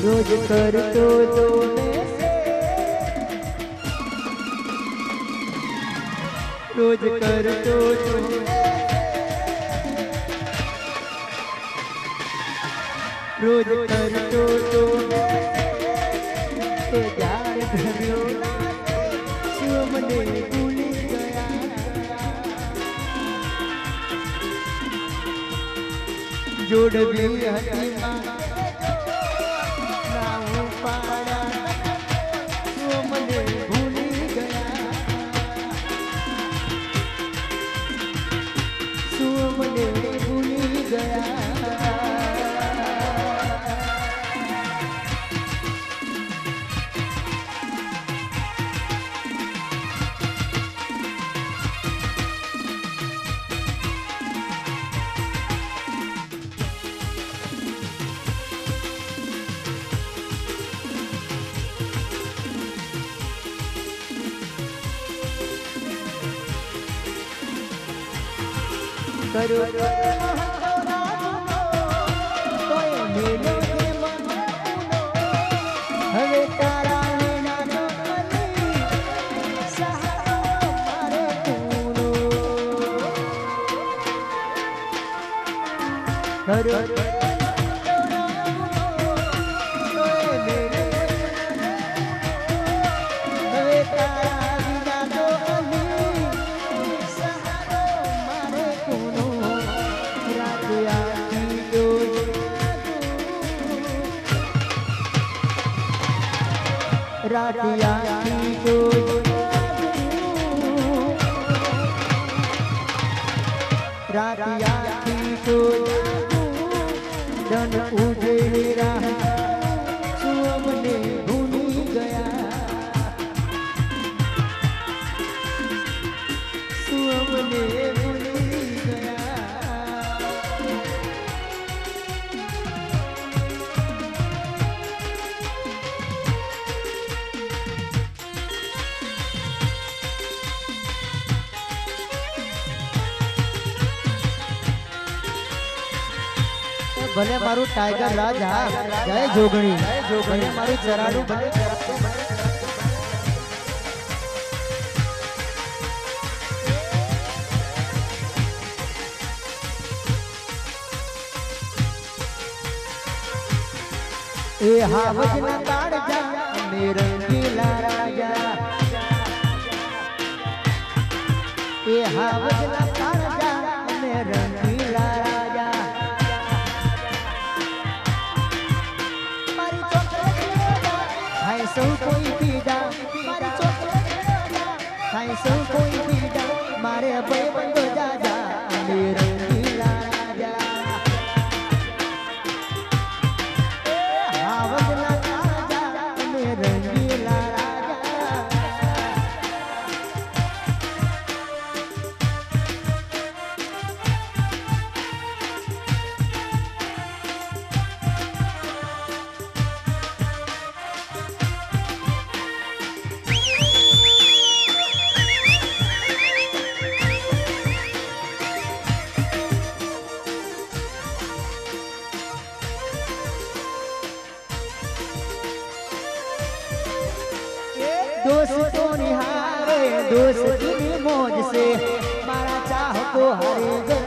रोज करतो तो रोज करतो तो रोज करतो तो जान भर्यो શું મને ભૂલી ગયા જોડવી હતી માં ના હું પાડા શું મને ભૂલી ગયા શું મને ભૂલી ગયા करो हवे तारा करो रातिया की रातिया की धन उजेरा सुमने भूली गया सुमने भूली गया भले मारू टाइगर राज जय जोगणी भले मारू चराडू भले ए हावज न काढ़ जा मेरे रंगीला राजा ए हावज न काढ़ जा मेरे रंगीला राजा सौ कोई पीड़ा मारी चोट सौ कोई पीड़ा मारे भाई बंदो जा जा मेरे रंगीला राजा हावज ना राजा मेरे रंगीला राजा दोस्तों निहारे दोस्ती मौज से मारा चाह को हरे